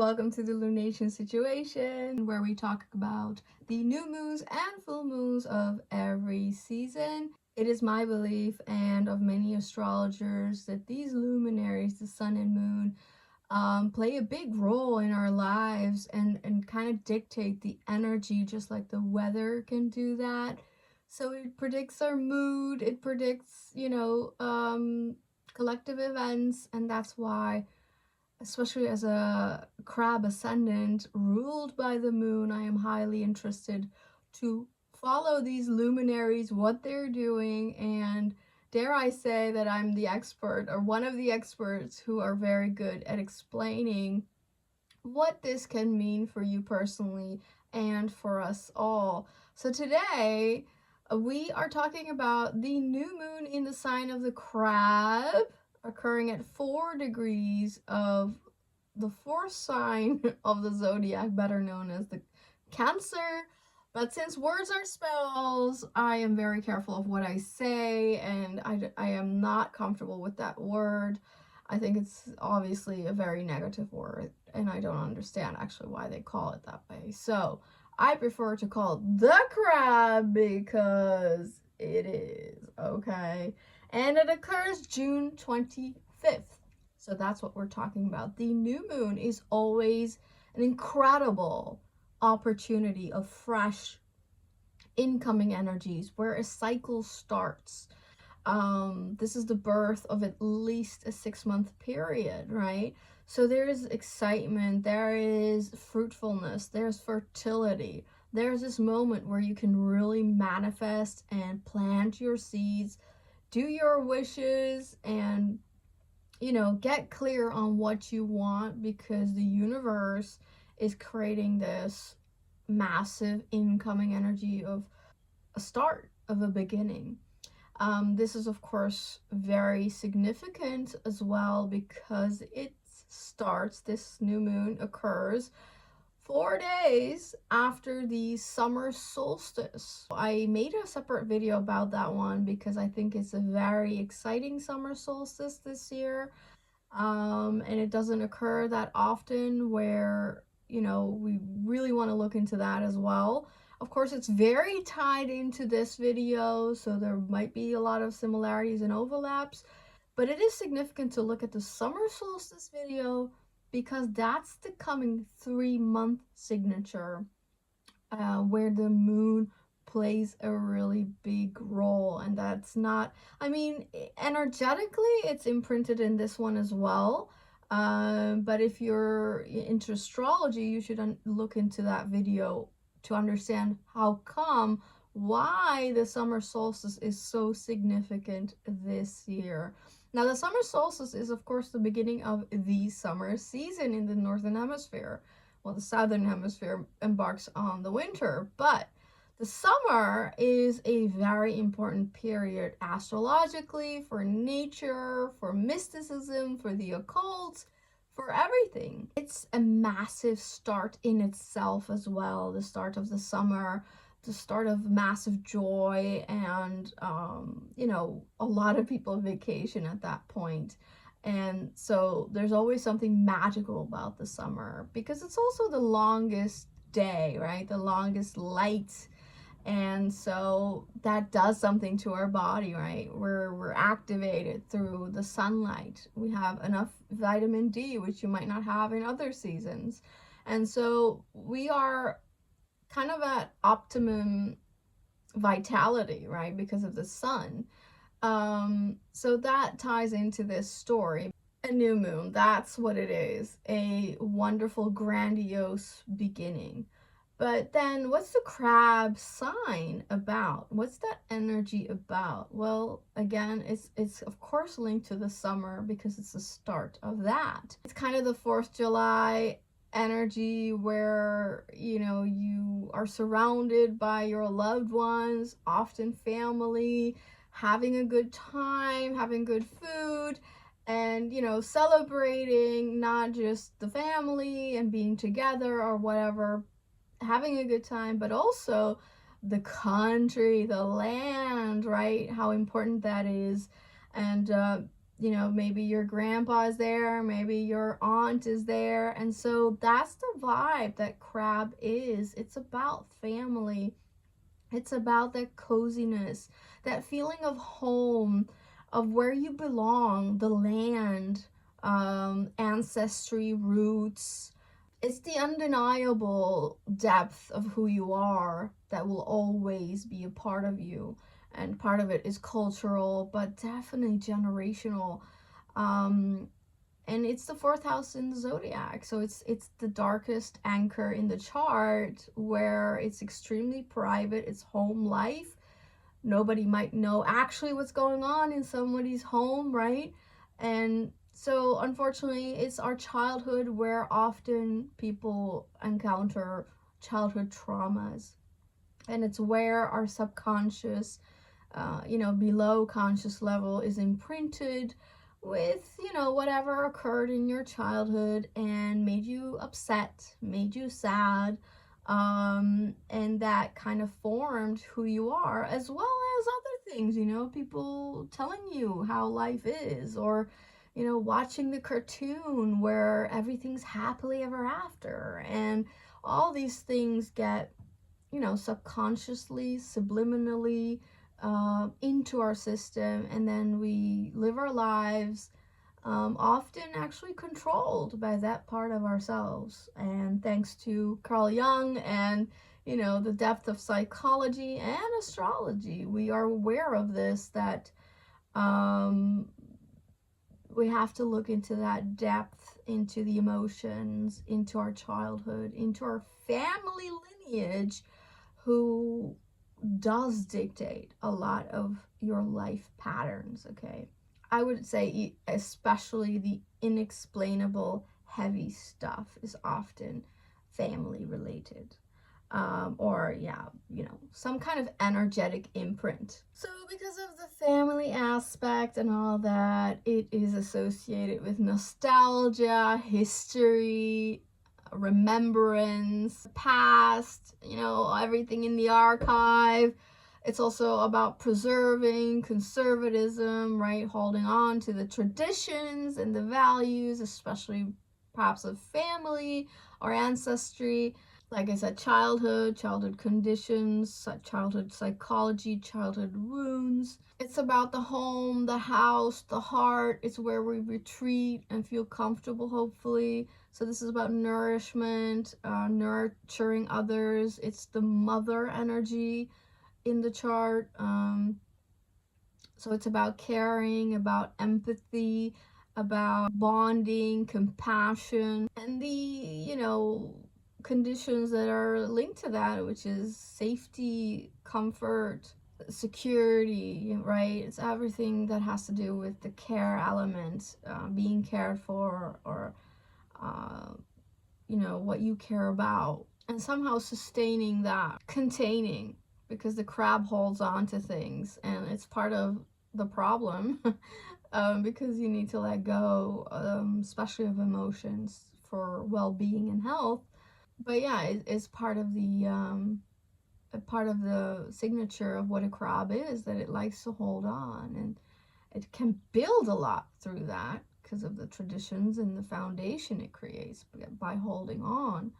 Welcome to the lunation situation, where we talk about the new moons and full moons of every season. It is my belief and of many astrologers that these luminaries, the sun and moon, play a big role in our lives and kind of dictate the energy, just like the weather can do that. So it predicts our mood, it predicts, collective events, and that's why, especially as a crab ascendant ruled by the moon, I am highly interested to follow these luminaries, what they're doing, and dare I say that I'm the expert or one of the experts who are very good at explaining what this can mean for you personally and for us all. So today we are talking about the new moon in the sign of the crab, occurring at 4 degrees of the fourth sign of the zodiac, better known as the Cancer. But since words are spells, I am very careful of what I say, and I am not comfortable with that word. I think it's obviously a very negative word, and I don't understand actually why they call it that way. So I prefer to call it the crab because it is, okay? And it occurs June 25th. So that's what we're talking about. The new moon is always an incredible opportunity of fresh incoming energies where a cycle starts. This is the birth of at least a 6-month period, right? So there is excitement, there is fruitfulness, there's fertility. There's this moment where you can really manifest and plant your seeds, do your wishes, and get clear on what you want, because the universe is creating this massive incoming energy of a start, of a beginning. This is, of course, very significant as well because this new moon occurs 4 days after the summer solstice. I made a separate video about that one because I think it's a very exciting summer solstice this year. And it doesn't occur that often, where, we really want to look into that as well. Of course, it's very tied into this video, so there might be a lot of similarities and overlaps, but it is significant to look at the summer solstice video because that's the coming 3-month signature, where the moon plays a really big role. And that's not, energetically it's imprinted in this one as well, but if you're into astrology, you should look into that video to understand why the summer solstice is so significant this year. Now, the summer solstice is, of course, the beginning of the summer season in the northern hemisphere. Well, the southern hemisphere embarks on the winter, but the summer is a very important period astrologically, for nature, for mysticism, for the occult, for everything. It's a massive start in itself as well, the start of the summer, the start of massive joy, and a lot of people vacation at that point. And so there's always something magical about the summer because it's also the longest day, right? The longest light. And so that does something to our body, right? We're activated through the sunlight. We have enough vitamin D, which you might not have in other seasons. And so we are kind of at optimum vitality, right? Because of the sun. So that ties into this story. A new moon, that's what it is. A wonderful, grandiose beginning. But then what's the crab sign about? What's that energy about? Well, again, it's of course linked to the summer because it's the start of that. It's kind of the 4th July energy where, you are surrounded by your loved ones, often family, having a good time, having good food, and, celebrating not just the family and being together or whatever, having a good time, but also the country, the land, right? How important that is. And You know, maybe your grandpa is there, maybe your aunt is there. And so that's the vibe that crab is. It's about family. It's about that coziness, that feeling of home, of where you belong, the land, ancestry, roots. It's the undeniable depth of who you are that will always be a part of you. And part of it is cultural, but definitely generational. Um, and it's the fourth house in the zodiac, so it's the darkest anchor in the chart, where it's extremely private. It's home life. Nobody might know actually what's going on in somebody's home, right? And so unfortunately it's our childhood where often people encounter childhood traumas, and it's where our subconscious, below conscious level is imprinted with, whatever occurred in your childhood and made you upset, made you sad, and that kind of formed who you are, as well as other things, people telling you how life is, or, watching the cartoon where everything's happily ever after, and all these things get, subconsciously, subliminally into our system, and then we live our lives, often actually controlled by that part of ourselves. And thanks to Carl Jung and, the depth of psychology and astrology, we are aware of this, that um, we have to look into that depth, into the emotions, into our childhood, into our family lineage, who does dictate a lot of your life patterns, okay? I would say especially the inexplainable heavy stuff is often family related. Or yeah, some kind of energetic imprint. So because of the family aspect and all that, it is associated with nostalgia, history, remembrance, past, everything in the archive. It's also about preserving conservatism, right? Holding on to the traditions and the values, especially perhaps of family or ancestry. Like I said, childhood conditions, childhood psychology, childhood wounds. It's about the home, the house, the heart. It's where we retreat and feel comfortable, hopefully. So this is about nourishment, nurturing others. It's the mother energy in the chart. So it's about caring, about empathy, about bonding, compassion, and the, conditions that are linked to that, which is safety, comfort, security, right? It's everything that has to do with the care element, being cared for, or, what you care about, and somehow sustaining that, containing, because the crab holds on to things, and it's part of the problem. Because you need to let go, especially of emotions, for well-being and health. But yeah, it's part of the signature of what a crab is, that it likes to hold on, and it can build a lot through that because of the traditions and the foundation it creates by holding on.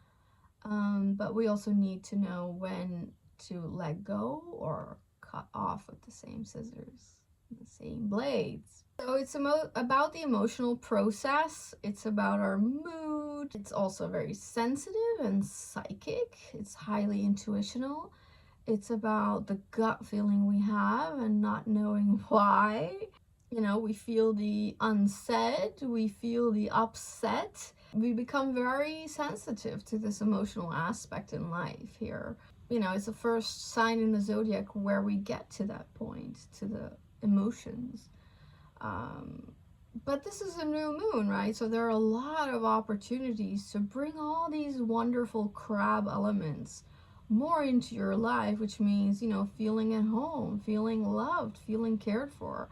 But we also need to know when to let go or cut off with the same scissors, the same blades. So it's about the emotional process. It's about our mood. It's also very sensitive and psychic. It's highly intuitional. It's about the gut feeling we have and not knowing why. We feel the unsaid, we feel the upset. We become very sensitive to this emotional aspect in life here. It's the first sign in the zodiac where we get to that point, to the emotions. But this is a new moon, right? So there are a lot of opportunities to bring all these wonderful crab elements more into your life, which means, feeling at home, feeling loved, feeling cared for,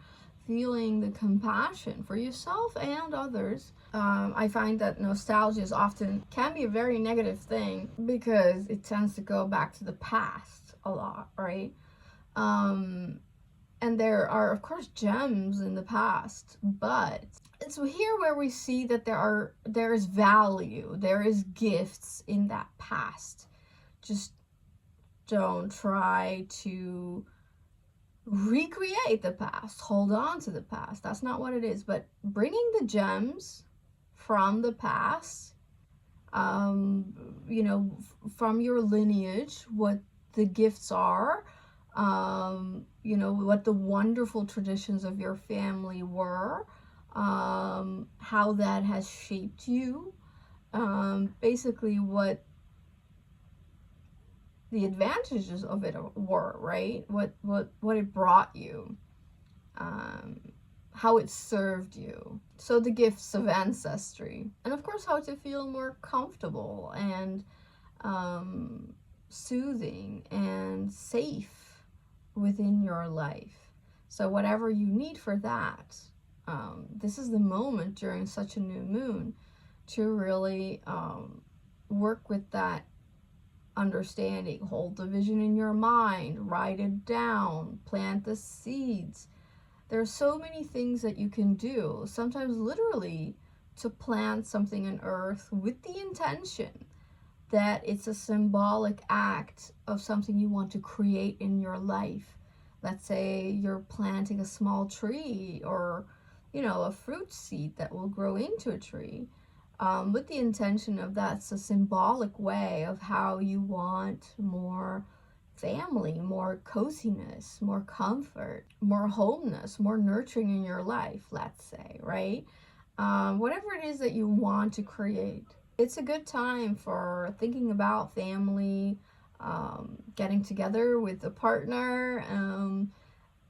feeling the compassion for yourself and others. I find that nostalgia can be a very negative thing, because it tends to go back to the past a lot, right? And there are, of course, gems in the past, but it's here where we see that there is value, there is gifts in that past. Just don't try to recreate the past, hold on to the past. That's not what it is. But bringing the gems from the past, you know, from your lineage, what the gifts are, you know, what the wonderful traditions of your family were, how that has shaped you, basically what the advantages of it were, right? What it brought you, um, how it served you. So the gifts of ancestry, and of course how to feel more comfortable and soothing and safe within your life. So whatever you need for that, this is the moment during such a new moon to really work with that understanding. Hold the vision in your mind, write it down, plant the seeds. There's so many things that you can do, sometimes literally, to plant something in earth with the intention that it's a symbolic act of something you want to create in your life. Let's say you're planting a small tree, or, you know, a fruit seed that will grow into a tree, with the intention of that's a symbolic way of how you want more family, more coziness, more comfort, more homeness, more nurturing in your life, let's say, right? Whatever it is that you want to create. It's a good time for thinking about family, getting together with a partner,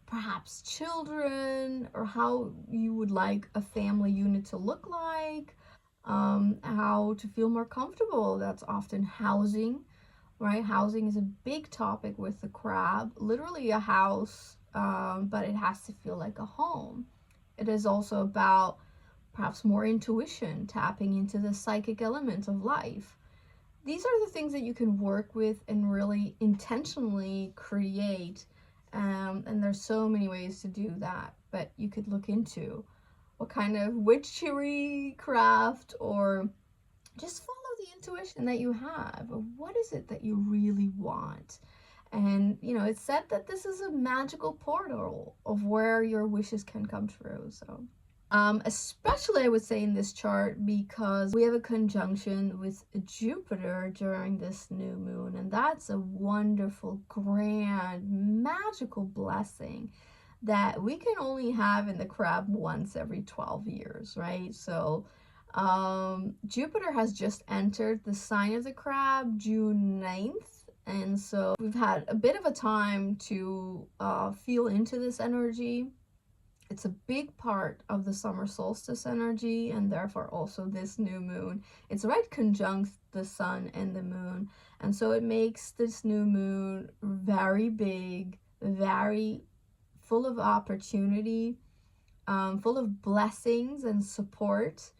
perhaps children, or how you would like a family unit to look like, how to feel more comfortable. That's often housing, right? Housing is a big topic with the crab, literally a house, but it has to feel like a home. It is also about perhaps more intuition, tapping into the psychic element of life. These are the things that you can work with and really intentionally create. And there's so many ways to do that, but you could look into what kind of witchery craft, or just follow the intuition that you have of what is it that you really want. And, you know, it's said that this is a magical portal of where your wishes can come true. So especially I would say in this chart, because we have a conjunction with Jupiter during this new moon, and that's a wonderful, grand, magical blessing that we can only have in the crab once every 12 years, right? So Jupiter has just entered the sign of the crab June 9th, and so we've had a bit of a time to feel into this energy. It's a big part of the summer solstice energy, and therefore also this new moon. It's right conjunct the sun and the moon, and so it makes this new moon very big, very full of opportunity, full of blessings and support,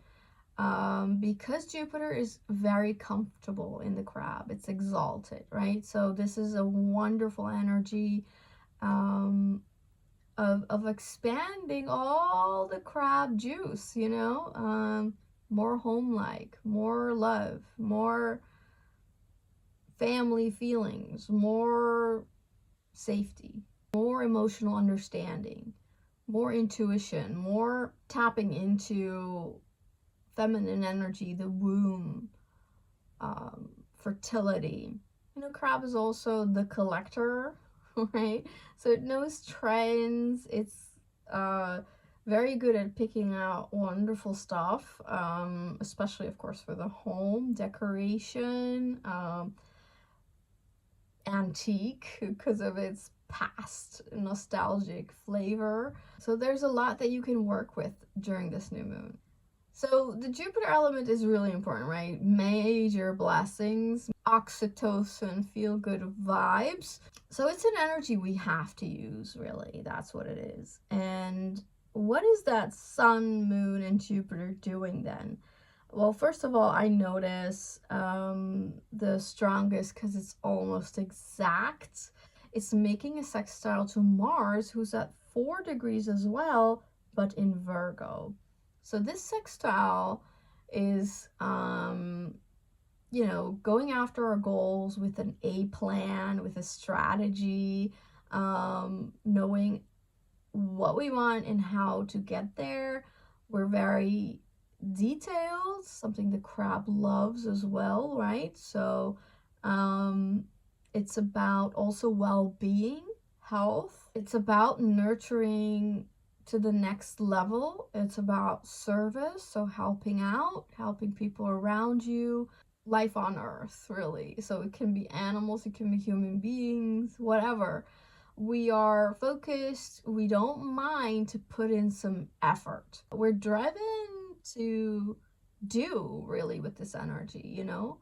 because Jupiter is very comfortable in the crab. It's exalted, right? So this is a wonderful energy, of expanding all the crab juice, you know, more home-like, more love, more family feelings, more safety, more emotional understanding, more intuition, more tapping into feminine energy, the womb, fertility. You know, crab is also the collector, right? So it knows trends. It's very good at picking out wonderful stuff, especially, of course, for the home decoration, antique, because of its past nostalgic flavor. So there's a lot that you can work with during this new moon. So the Jupiter element is really important, right? Major blessings, oxytocin, feel good vibes. So it's an energy we have to use, really. That's what it is. And what is that sun, moon, and Jupiter doing then? Well, first of all, I notice the strongest, because it's almost exact. It's making a sextile to Mars, who's at 4 degrees as well, but in Virgo. So this sextile is, you know, going after our goals with an A plan, with a strategy, knowing what we want and how to get there. We're very detailed, something the crab loves as well, right? So it's about also well-being, health. It's about nurturing to the next level. It's about service, so helping out, helping people around you, life on earth, really. So it can be animals, it can be human beings, whatever. We are focused, we don't mind to put in some effort. We're driven to do, really, with this energy, you know?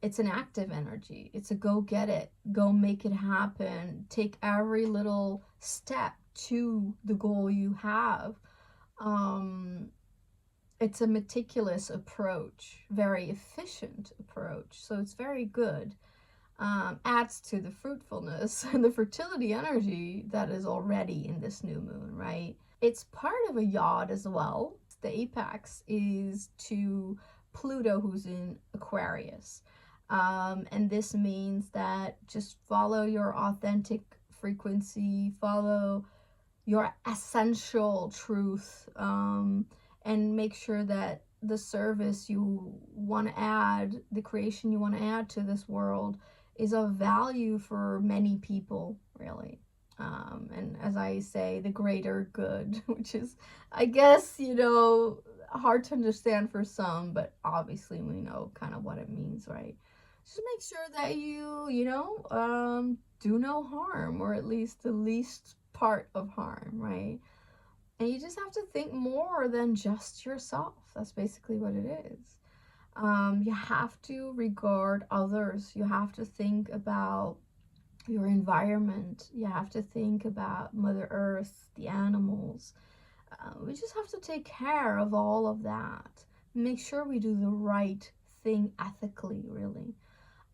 It's an active energy. It's a go get it, go make it happen, take every little step to the goal you have. It's a meticulous approach, very efficient approach, so it's very good. Adds to the fruitfulness and the fertility energy that is already in this new moon, right? It's part of a yod as well. The apex is to Pluto, who's in Aquarius. And this means that just follow your authentic frequency, follow your essential truth, and make sure that the service you want to add, the creation you want to add to this world, is of value for many people, really. And as I say, the greater good, which is, I guess, you know, hard to understand for some, but obviously we know kind of what it means, right? Just make sure that you know, do no harm, or at least the least part of harm, right? And you just have to think more than just yourself. That's basically what it is. You have to regard others. You have to think about your environment. You have to think about Mother Earth, the animals. We just have to take care of all of that. Make sure we do the right thing ethically, really.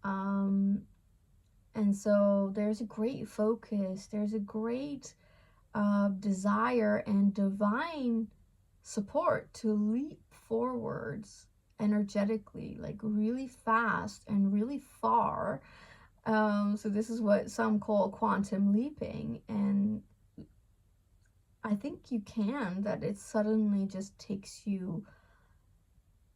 And so there's a great focus. There's a great desire and divine support to leap forwards energetically, like really fast and really far. So this is what some call quantum leaping, and I think you can, that it suddenly just takes you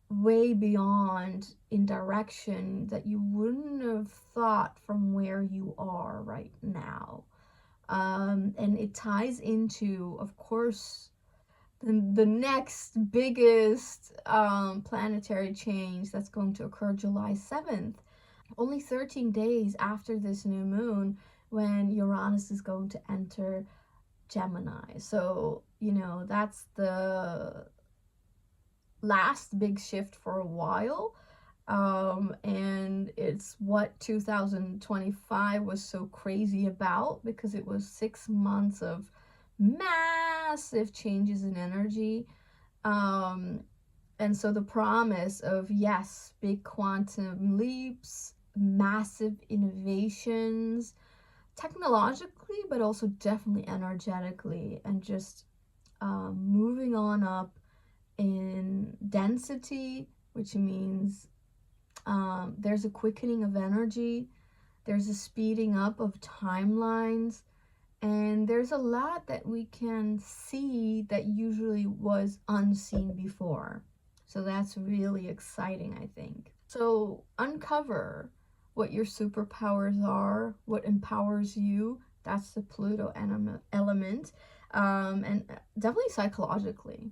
way beyond in direction that you wouldn't have thought from where you are right now. And it ties into, of course, the next biggest planetary change that's going to occur July 7th, only 13 days after this new moon, when Uranus is going to enter Gemini. So, you know, that's the last big shift for a while. And it's what 2025 was so crazy about, because it was 6 months of massive changes in energy. And so the promise of, yes, big quantum leaps, massive innovations, technologically, but also definitely energetically, and just moving on up in density, which means there's a quickening of energy, there's a speeding up of timelines, and there's a lot that we can see that usually was unseen before. So that's really exciting, I think. So uncover what your superpowers are, what empowers you. That's the Pluto element. And definitely psychologically,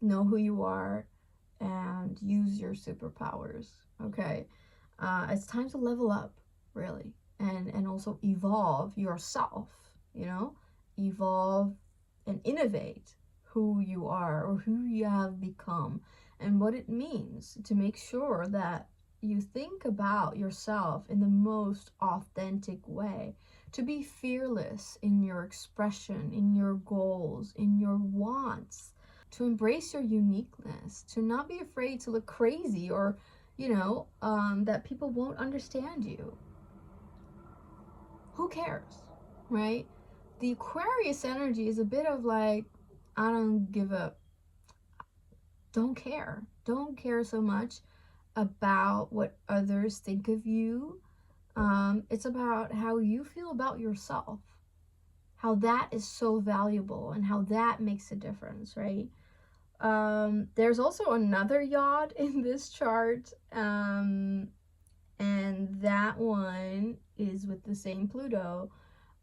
know who you are and use your superpowers, okay? It's time to level up, really, and also evolve yourself, you know? Evolve and innovate who you are, or who you have become, and what it means to make sure that you think about yourself in the most authentic way, to be fearless in your expression, in your goals, in your wants, to embrace your uniqueness, to not be afraid to look crazy, or, you know, that people won't understand you. Who cares, right? the Aquarius energy is a bit of like, I don't give a, don't care so much about what others think of you. It's about how you feel about yourself, how that is so valuable and how that makes a difference, right? There's also another yacht in this chart, and that one is with the same Pluto,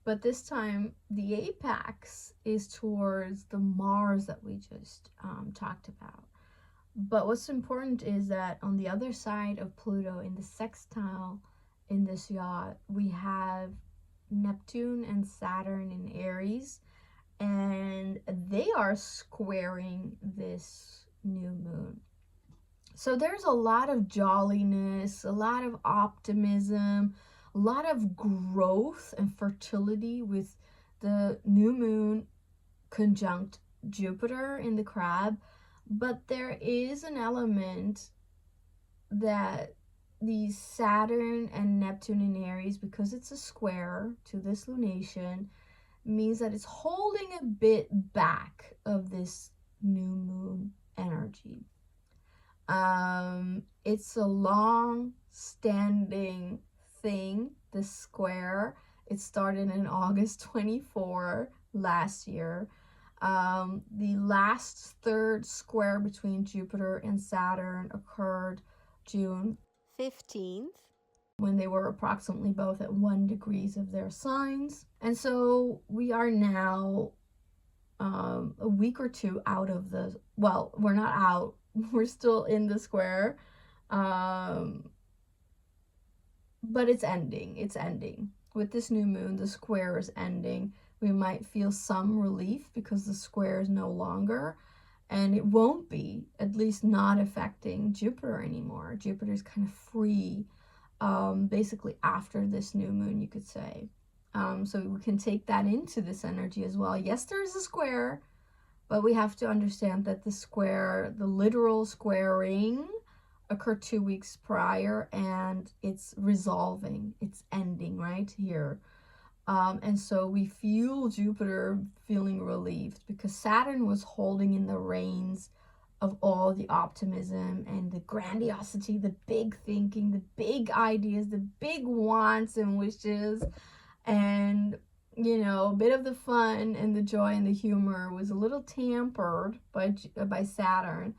but this time the apex is towards the Mars that we just talked about. But what's important is that on the other side of Pluto, in the sextile in this yacht, we have Neptune and Saturn in Aries, and they are squaring this new moon. So there's a lot of jolliness, a lot of optimism, a lot of growth and fertility with the new moon conjunct Jupiter in the crab. But there is an element that the Saturn and Neptune in Aries, because it's a square to this lunation, means that it's holding a bit back of this new moon energy. It's a long standing thing, this square. It started in August 24 last year. The last third square between Jupiter and Saturn occurred June 15th, when they were approximately both at 1 degrees of their signs. And so we are now a week or two out of the, well, we're not out, we're still in the square, but it's ending with this new moon. The square is ending. We might feel some relief because the square is no longer, and it won't be, at least not affecting Jupiter anymore. Jupiter's kind of free, basically after this new moon, you could say. So we can take that into this energy as well. Yes, there's a square, but we have to understand that the square, the literal squaring, occurred 2 weeks prior, and it's resolving, it's ending right here. And so we feel Jupiter feeling relieved because Saturn was holding in the reins of all the optimism and the grandiosity, the big thinking, the big ideas, the big wants and wishes. And, you know, a bit of the fun and the joy and the humor was a little tampered by Saturn.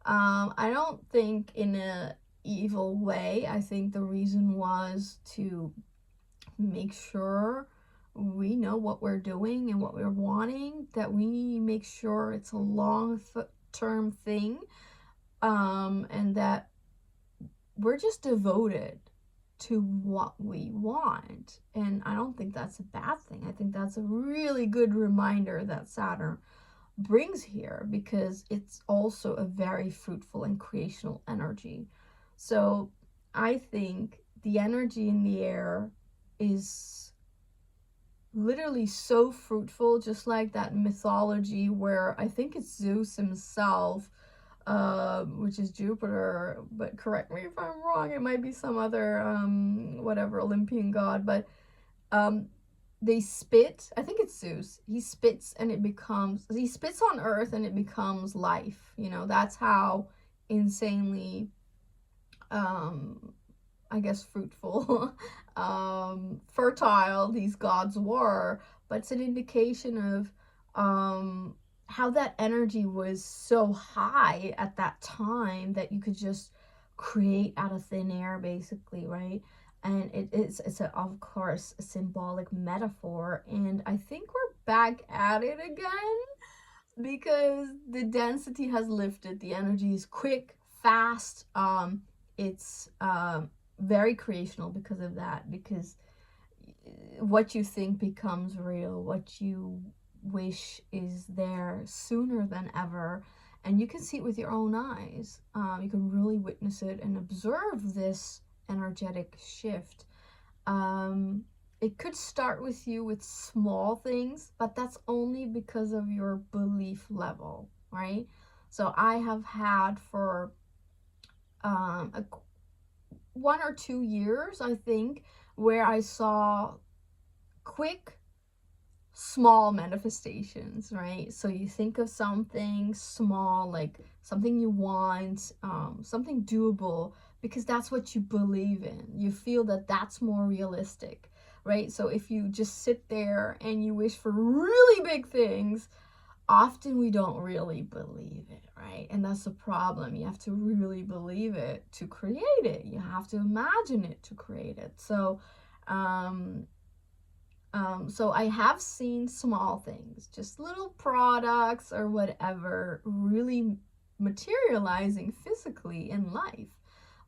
I don't think in a evil way. I think the reason was to make sure we know what we're doing and what we're wanting, that we make sure it's a long-term thing, and that we're just devoted to what we want. And I don't think that's a bad thing. I think that's a really good reminder that Saturn brings here, because it's also a very fruitful and creational energy. So I think the energy in the air is literally so fruitful, just like that mythology where I think it's Zeus himself, which is Jupiter, but correct me if I'm wrong, it might be some other whatever Olympian god, but they spit, I think it's Zeus, he spits and it becomes, he spits on earth and it becomes life. You know, that's how insanely I guess fruitful, fertile these gods were. But it's an indication of how that energy was so high at that time that you could just create out of thin air, basically, right? And it's a, of course, a symbolic metaphor. And I think we're back at it again because the density has lifted. The energy is quick, fast. It's very creational because of that, because what you think becomes real, what you wish is there sooner than ever, and you can see it with your own eyes. You can really witness it and observe this energetic shift. It could start with you with small things, but that's only because of your belief level, right? So I have had for 1 or 2 years, I think, where I saw quick small manifestations, right? So you think of something small, like something you want, something doable, because that's what you believe in. You feel that that's more realistic, right? So if you just sit there and you wish for really big things, often we don't really believe it, right? And that's the problem. You have to really believe it to create it. You have to imagine it to create it. Um, so I have seen small things, just little products or whatever, really materializing physically in life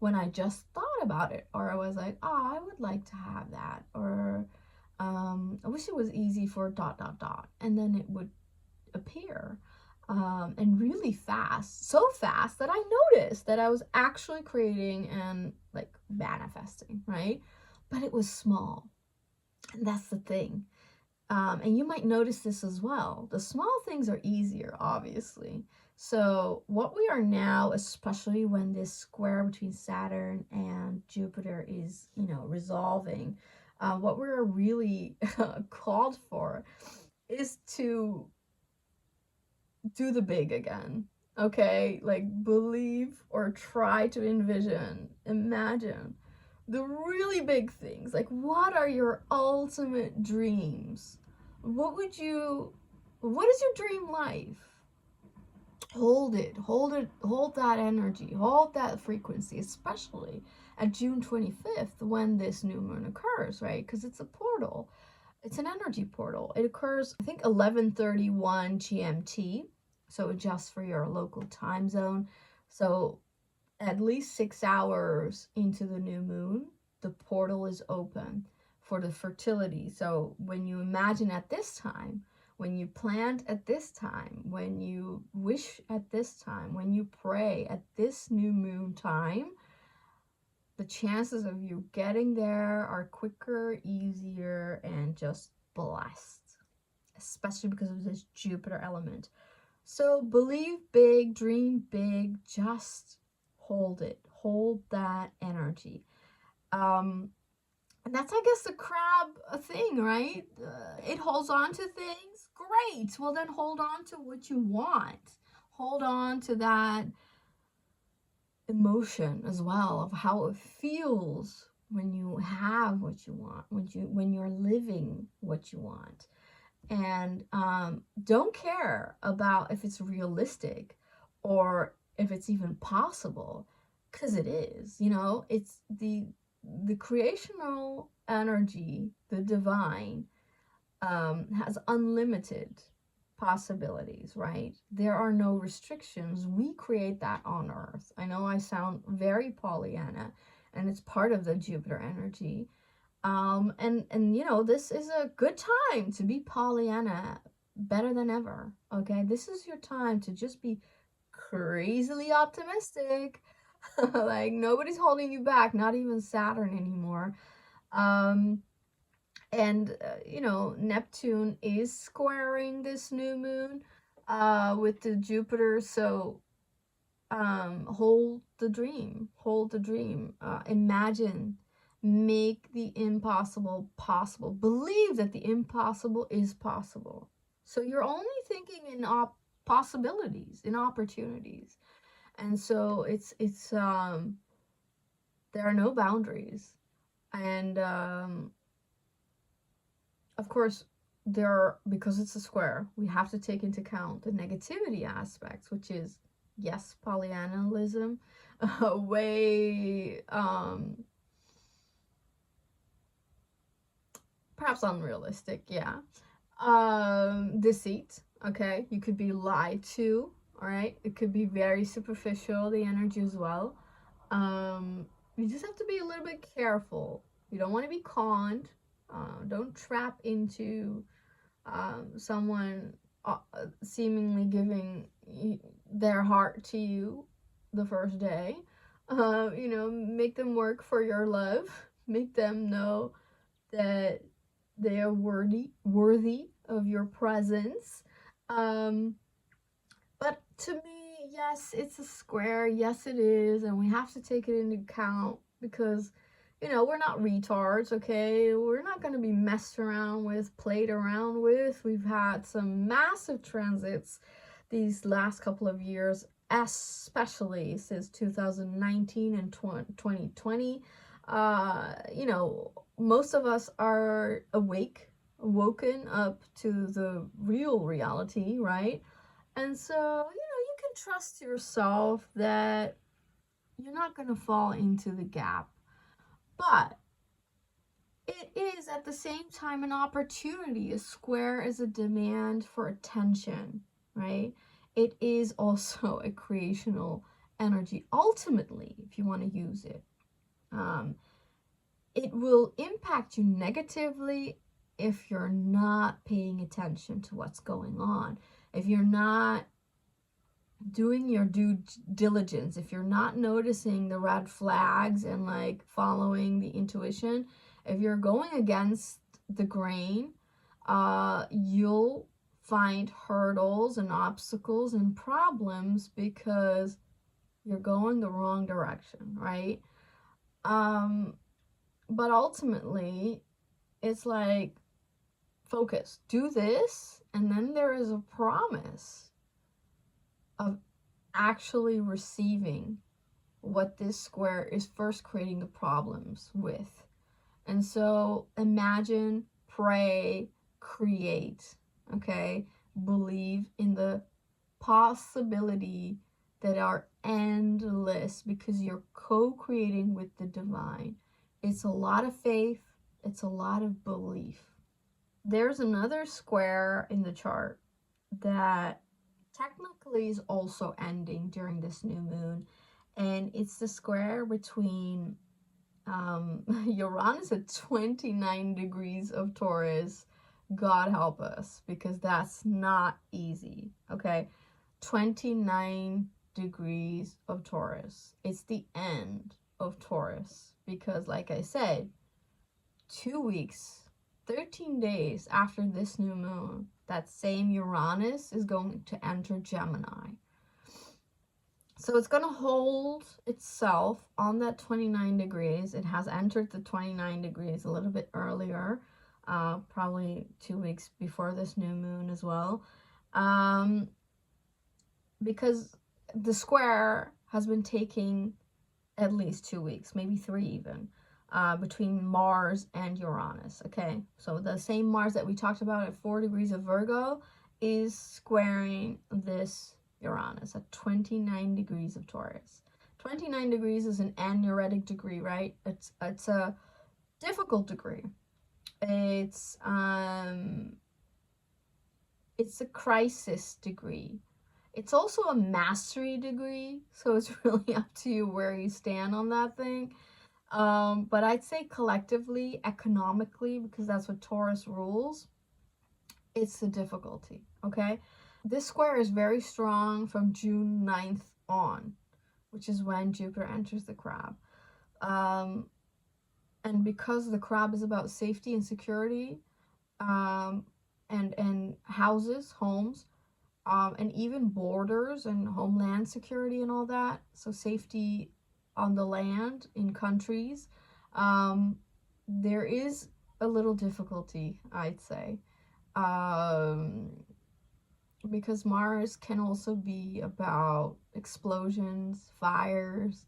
when I just thought about it, or I was like, oh, I would like to have that, or I wish it was easy for dot dot dot, and then it would appear. And really fast, so fast that I noticed that I was actually creating and like manifesting, right? But it was small. And that's the thing. And you might notice this as well. The small things are easier, obviously. So what we are now, especially when this square between Saturn and Jupiter is, resolving, what we're really called for is to do the big again. Okay, like believe or try to imagine the really big things. Like, what are your ultimate dreams? What is your dream life? Hold it, hold that energy, hold that frequency, especially at June 25th when this new moon occurs, right? Because it's a portal. It's an energy portal. It occurs, I think, 11:31 GMT. So adjust for your local time zone. So at least 6 hours into the new moon, the portal is open for the fertility. So when you imagine at this time, when you plant at this time, when you wish at this time, when you pray at this new moon time, the chances of you getting there are quicker, easier, and just blessed, especially because of this Jupiter element. So believe big, dream big, just hold it, hold that energy. And that's, I guess, the crab thing, right? It holds on to things. Great. Well, then hold on to what you want. Hold on to that emotion as well of how it feels when you have what you want, when you're living what you want. And don't care about if it's realistic or if it's even possible, because it is. It's the creational energy, the divine, has unlimited possibilities, right? There are no restrictions. We create that on Earth. I know I sound very Pollyanna, and it's part of the Jupiter energy. And this is a good time to be Pollyanna better than ever. Okay, this is your time to just be crazily optimistic. Like, nobody's holding you back, not even Saturn anymore. Um, and Neptune is squaring this new moon with the Jupiter. So hold the dream, imagine, make the impossible possible, believe that the impossible is possible. So you're only thinking in possibilities, in opportunities. And so it's there are no boundaries. And of course, because it's a square, we have to take into account the negativity aspects, which is, yes, Pollyannism, way perhaps unrealistic, yeah. Deceit, okay, you could be lied to, all right. It could be very superficial, the energy as well. You just have to be a little bit careful. You don't want to be conned. Don't trap into someone seemingly giving their heart to you the first day. Make them work for your love. Make them know that they are worthy of your presence. Um, but to me, yes, it's a square. Yes, it is, and we have to take it into account because you know, we're not retards, okay? We're not going to be messed around with, played around with. We've had some massive transits these last couple of years, especially since 2019 and 2020. You know, most of us are woken up to the real reality, right? And so, you know, you can trust yourself that you're not going to fall into the gap. But it is at the same time an opportunity. A square is a demand for attention, right? It is also a creational energy, ultimately, if you want to use it. It will impact you negatively if you're not paying attention to what's going on. If you're not doing your due diligence, if you're not noticing the red flags and like following the intuition, if you're going against the grain, you'll find hurdles and obstacles and problems because you're going the wrong direction, right? But ultimately, it's like, focus, do this, and then there is a promise of actually receiving what this square is first creating the problems with. And so imagine, pray, create, okay? Believe in the possibility that are endless because you're co-creating with the divine. It's a lot of faith, it's a lot of belief. There's another square in the chart that technically is also ending during this new moon, and it's the square between Uranus at 29 degrees of Taurus. God help us, because that's not easy, okay? 29 degrees of Taurus. It's the end of Taurus because, like I said, 2 weeks, 13 days after this new moon, that same Uranus is going to enter Gemini. So it's going to hold itself on that 29 degrees. It has entered the 29 degrees a little bit earlier, probably 2 weeks before this new moon as well, because the square has been taking at least 2 weeks, maybe 3 even, between Mars and Uranus, okay? So the same Mars that we talked about at 4 degrees of Virgo is squaring this Uranus at 29 degrees of Taurus. 29 degrees is an aneretic degree, right? It's a difficult degree. It's a crisis degree. It's also a mastery degree, so it's really up to you where you stand on that thing. But I'd say collectively, economically, because that's what Taurus rules, it's the difficulty, okay? This square is very strong from June 9th on, which is when Jupiter enters the crab. And because the crab is about safety and security, and houses, homes, and even borders and homeland security and all that, so safety on the land in countries, there is a little difficulty, I'd say, because Mars can also be about explosions, fires,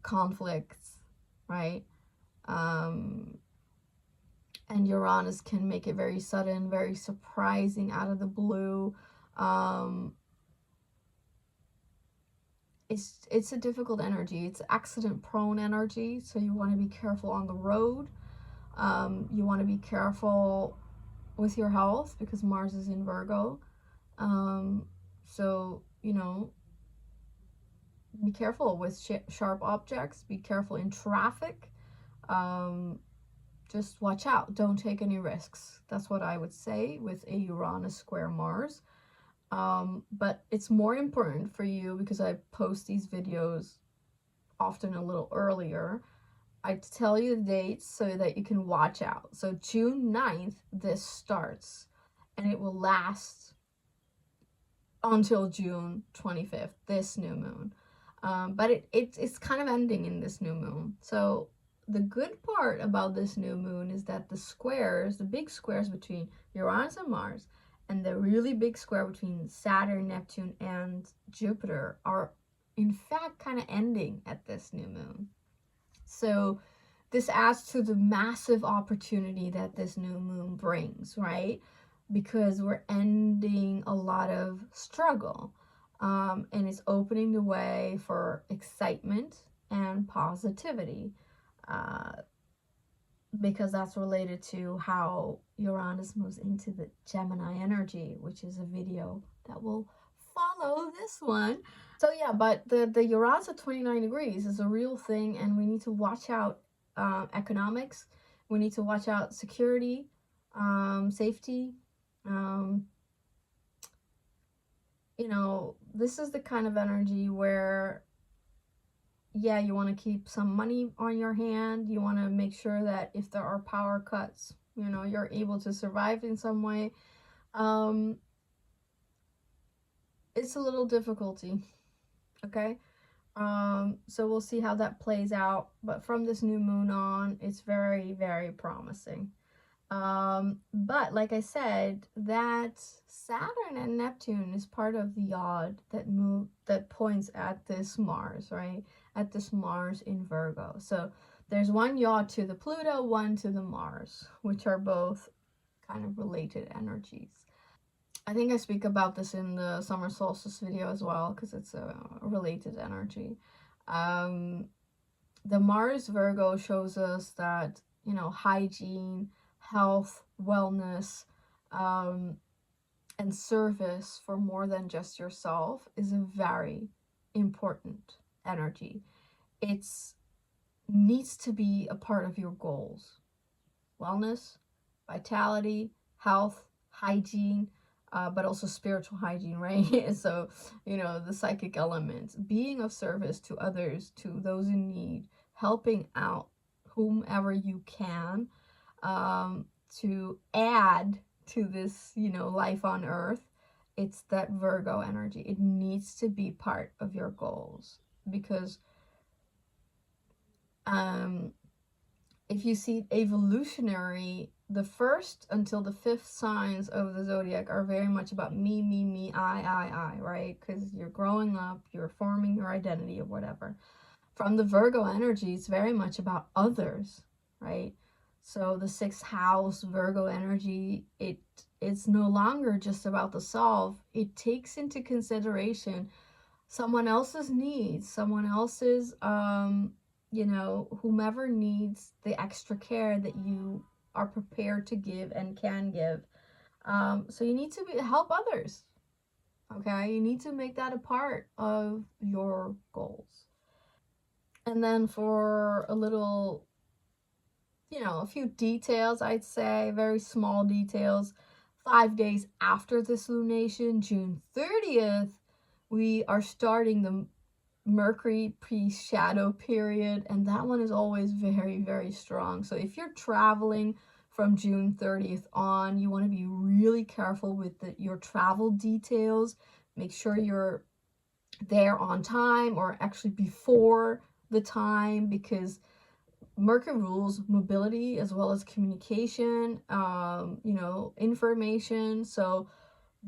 conflicts, right? And Uranus can make it very sudden, very surprising, out of the blue. It's a difficult energy. It's accident-prone energy, so you want to be careful on the road. You want to be careful with your health because Mars is in Virgo. So, you know, be careful with sharp objects. Be careful in traffic. Just watch out. Don't take any risks. That's what I would say with a Uranus square Mars. But it's more important for you, because I post these videos often a little earlier, I tell you the dates so that you can watch out. So June 9th, this starts, and it will last until June 25th, this new moon. But it's kind of ending in this new moon. So the good part about this new moon is that the squares, the big squares between Uranus and Mars, and the really big square between Saturn, Neptune, and Jupiter are in fact kind of ending at this new moon. So this adds to the massive opportunity that this new moon brings, right? Because we're ending a lot of struggle, and it's opening the way for excitement and positivity, uh, because that's related to how Uranus moves into the Gemini energy, which is a video that will follow this one. So yeah, but the Uranus at 29 degrees is a real thing, and we need to watch out economics. We need to watch out security, safety. Um, you know, this is the kind of energy where, yeah, you want to keep some money on your hand. You want to make sure that if there are power cuts, you know, you're able to survive in some way. It's a little difficulty, okay? So we'll see how that plays out. But from this new moon on, it's very, very promising. But like I said, that Saturn and Neptune is part of the yod that points at this Mars, right? At this Mars in Virgo. So there's one yod to the Pluto, one to the Mars, which are both kind of related energies. I think I speak about this in the summer solstice video as well, because it's a related energy. The Mars Virgo shows us that, you know, hygiene, health, wellness, and service for more than just yourself is a very important energy. It's needs to be a part of your goals. Wellness, vitality, health, hygiene, but also spiritual hygiene, right? So, you know, the psychic elements, being of service to others, to those in need, helping out whomever you can, to add to this, you know, life on earth. It's that Virgo energy. It needs to be part of your goals, because if you see evolutionary, the first until the fifth signs of the zodiac are very much about me, I, right? Because you're growing up, you're forming your identity or whatever. From the Virgo energy, it's very much about others, right? So the sixth house Virgo energy, it's no longer just about the self. It takes into consideration someone else's needs, someone else's you know, whomever needs the extra care that you are prepared to give and can give. So you need to help others, okay? You need to make that a part of your goals. And then for a little, you know, a few details, I'd say, very small details. 5 days after this lunation, June 30th, we are starting the Mercury pre-shadow period, and that one is always very, very strong. So if you're traveling from June 30th on, you want to be really careful with your travel details. Make sure you're there on time, or actually before the time, because Mercury rules mobility as well as communication, you know, information. So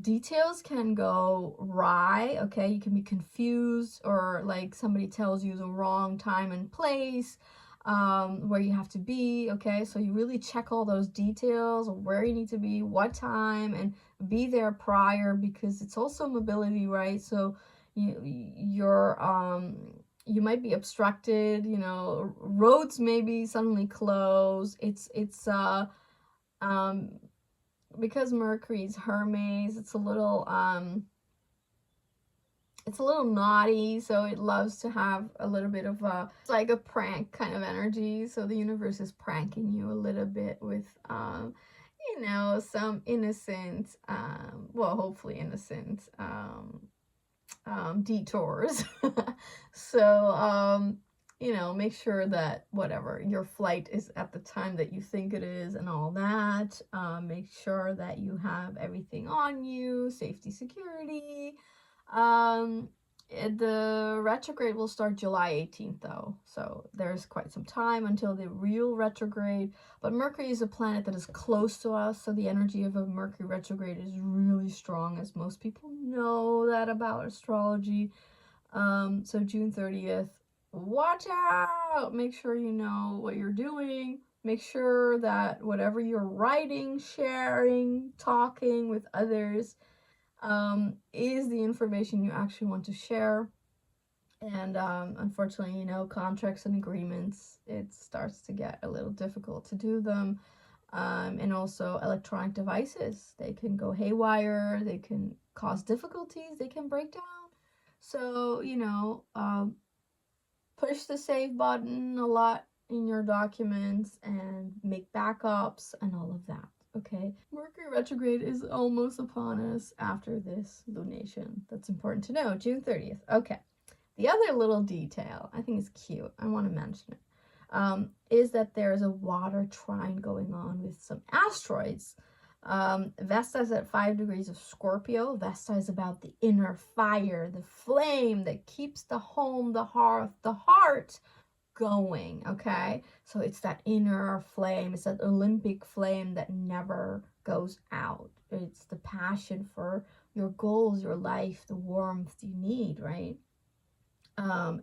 details can go awry, okay? You can be confused, or like somebody tells you the wrong time and place, where you have to be, okay? So you really check all those details, where you need to be, what time, and be there prior, because it's also mobility, right? So you might be obstructed, you know, roads may be suddenly closed. Because Mercury's Hermes, it's a little naughty, so it loves to have a little bit of it's like a prank kind of energy. So the universe is pranking you a little bit with you know, some innocent, well, hopefully innocent detours. So you know, make sure that whatever your flight is at the time that you think it is and all that. Make sure that you have everything on you, safety, security. Um, The retrograde will start July 18th though, so there's quite some time until the real retrograde. But Mercury is a planet that is close to us, so the energy of a Mercury retrograde is really strong, as most people know that about astrology. So June 30th, watch out! Make sure you know what you're doing. Make sure that whatever you're writing, sharing, talking with others is the information you actually want to share. And unfortunately, you know, contracts and agreements, it starts to get a little difficult to do them. And also electronic devices, they can go haywire, they can cause difficulties, they can break down. So, you know, push the save button a lot in your documents and make backups and all of that. Okay, Mercury retrograde is almost upon us after this lunation. That's important to know. June 30th. Okay, the other little detail, I think it's cute, I want to mention it, is that there's a water trine going on with some asteroids. Vesta is at 5 degrees of Scorpio. Vesta is about the inner fire, the flame that keeps the home, the heart going, okay? So it's that inner flame, it's that Olympic flame that never goes out. It's the passion for your goals, your life, the warmth you need, right?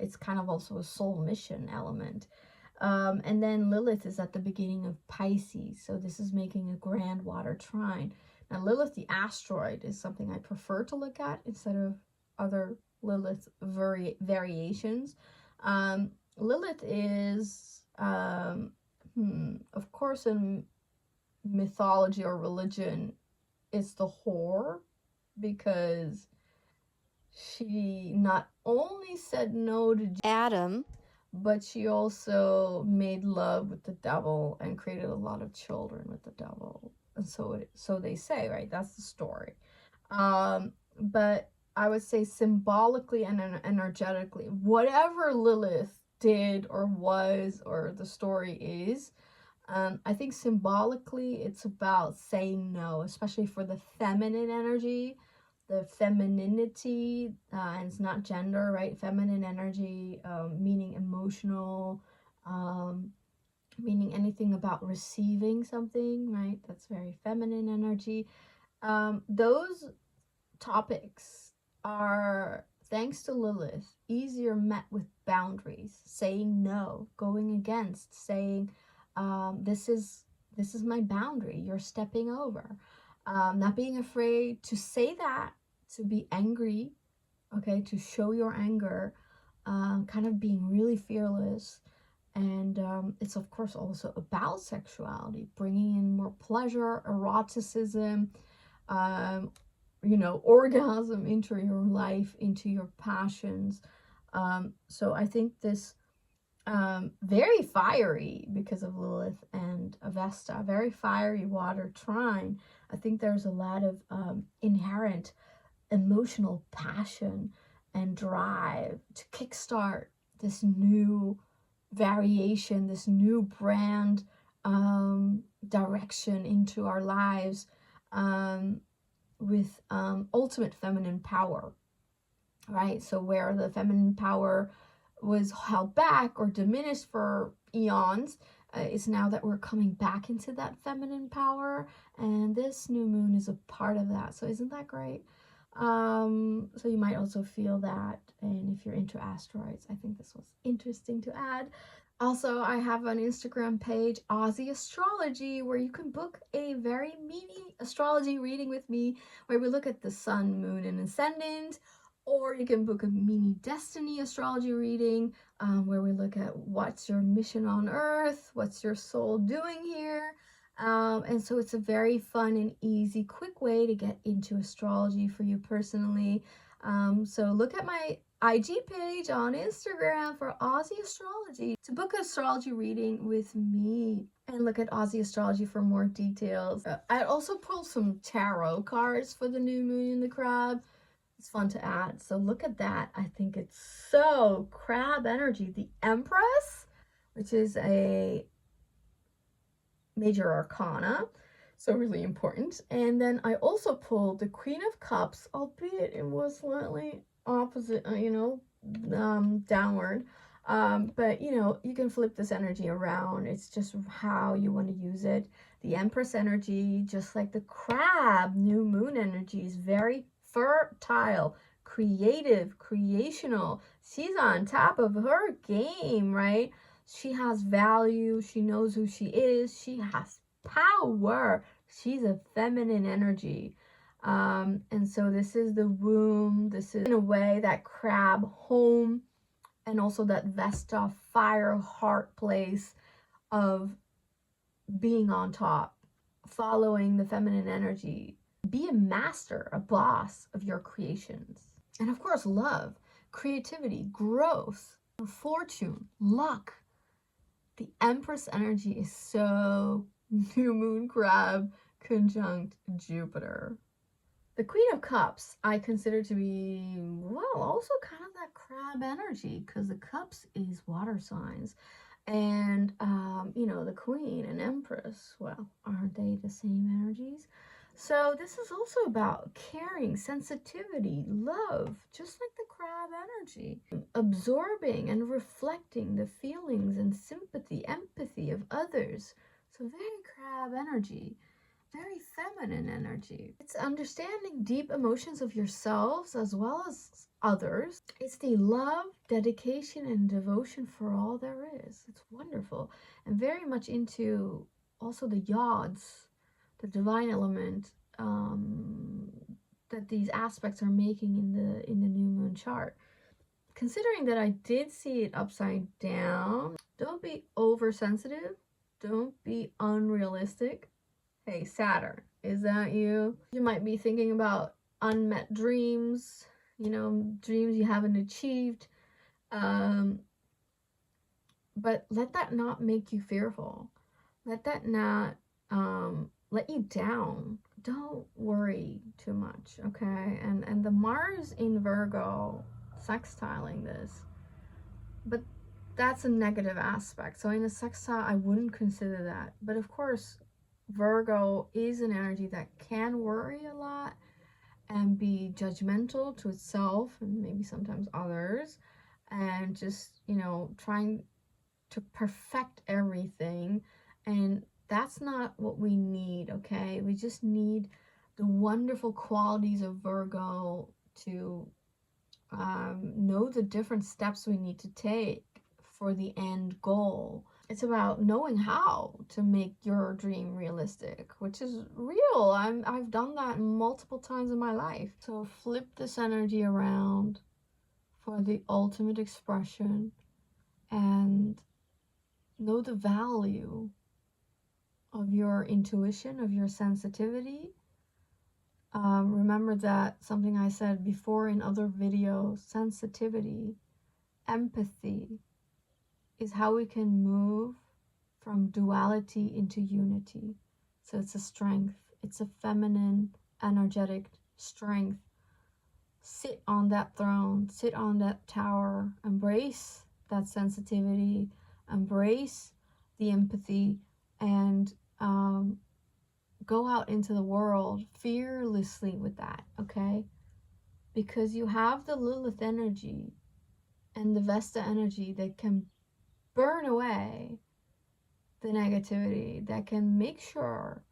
It's kind of also a soul mission element. And then Lilith is at the beginning of Pisces, so this is making a grand water trine. Now Lilith, the asteroid, is something I prefer to look at instead of other Lilith variations. Lilith is, of course, in mythology or religion, it's the whore, because she not only said no to Adam, but she also made love with the devil and created a lot of children with the devil. And so they say, right? That's the story. But I would say symbolically and energetically, whatever Lilith did or was, or the story is, I think symbolically it's about saying no, especially for the feminine energy, the femininity, and it's not gender, right? Feminine energy, meaning emotional, meaning anything about receiving something, right? That's very feminine energy. Those topics are, thanks to Lilith, easier met with boundaries, saying no, going against, saying, this is my boundary, you're stepping over. Not being afraid to say that, to be angry, okay, to show your anger, kind of being really fearless. And it's of course also about sexuality, bringing in more pleasure, eroticism, you know, orgasm into your life, into your passions. So I think this very fiery, because of Lilith and Avesta, very fiery water trine. I think there's a lot of inherent emotional passion and drive to kickstart this new variation, this new brand direction into our lives, with ultimate feminine power, right? So where the feminine power was held back or diminished for eons, it's now that we're coming back into that feminine power, and this new moon is a part of that. So isn't that great? So you might also feel that, and if you're into asteroids, I think this was interesting to add. Also, I have an Instagram page, Aussie Astrology, where you can book a very mini astrology reading with me, where we look at the sun, moon, and ascendant. Or you can book a mini destiny astrology reading, where we look at what's your mission on earth, what's your soul doing here. And so it's a very fun and easy, quick way to get into astrology for you personally. So look at my IG page on Instagram for Aussie Astrology to book an astrology reading with me, and look at Aussie Astrology for more details. I also pulled some tarot cards for the new moon in the crab. It's fun to add, so look at that. I think it's so crab energy. The Empress, which is a major arcana, so really important. And then I also pulled the Queen of Cups, albeit it was slightly opposite, downward. But you can flip this energy around. It's just how you want to use it. The Empress energy, just like the crab new moon energy, is very fertile, creative, creational. She's on top of her game, right? She has value. She knows who she is. She has power. She's a feminine energy. And so this is the womb. This is, in a way, that crab home, and also that Vesta fire heart place of being on top, following the feminine energy. Be a master, a boss of your creations. And of course, love, creativity, growth, fortune, luck. The Empress energy is so new moon crab conjunct Jupiter. The Queen of Cups I consider to be, well, also kind of that crab energy, because the cups is water signs. And, the Queen and Empress, well, aren't they the same energies? So this is also about caring, sensitivity, love, just like the crab energy. Absorbing and reflecting the feelings and sympathy, empathy of others. So very crab energy. Very feminine energy. It's understanding deep emotions of yourselves as well as others. It's the love, dedication, and devotion for all there is. It's wonderful. And very much into also the yods, the divine element, that these aspects are making in the new moon chart. Considering that I did see it upside down, don't be oversensitive. Don't be unrealistic. Hey, Saturn, is that you? You might be thinking about unmet dreams, dreams you haven't achieved. But let that not make you fearful. Let that not let you down. Don't worry too much, okay? And the Mars in Virgo sextiling this, but that's a negative aspect. So in a sextile, I wouldn't consider that. But of course, Virgo is an energy that can worry a lot and be judgmental to itself and maybe sometimes others, and just, trying to perfect everything. And that's not what we need, okay? We just need the wonderful qualities of Virgo to know the different steps we need to take for the end goal. It's about knowing how to make your dream realistic, which is real. I've done that multiple times in my life. So flip this energy around for the ultimate expression and know the value of your intuition, of your sensitivity. Remember that something I said before in other videos, sensitivity, empathy is how we can move from duality into unity. So it's a strength. It's a feminine, energetic strength. Sit on that throne, sit on that tower, embrace that sensitivity, embrace the empathy, and go out into the world fearlessly with that, okay? Because you have the Lilith energy and the Vesta energy that can burn away the negativity, that can make sure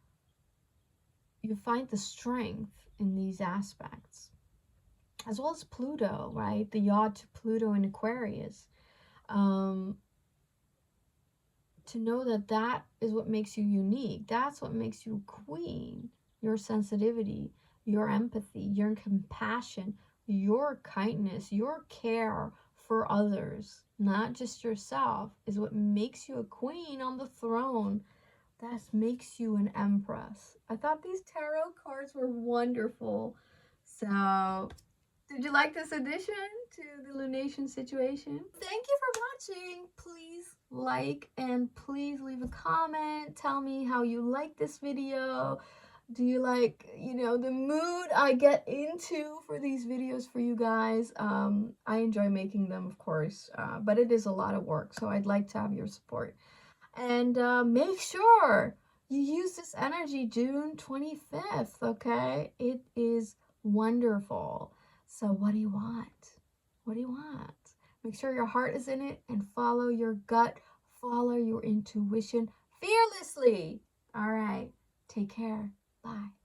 you find the strength in these aspects. As well as Pluto, right? The yod to Pluto in Aquarius. To know that that is what makes you unique. That's what makes you queen. Your sensitivity, your empathy, your compassion, your kindness, your care for others, not just yourself, is what makes you a queen on the throne. That makes you an empress. I thought these tarot cards were wonderful. So, did you like this addition to the lunation situation? Thank you for watching. Please like and please leave a comment. Tell me how you like this video. Do you like, the mood I get into for these videos for you guys? I enjoy making them, of course, but it is a lot of work, so I'd like to have your support. And make sure you use this energy June 25th, okay? It is wonderful. So what do you want? What do you want? Make sure your heart is in it and follow your gut, follow your intuition fearlessly. All right, take care. Bye.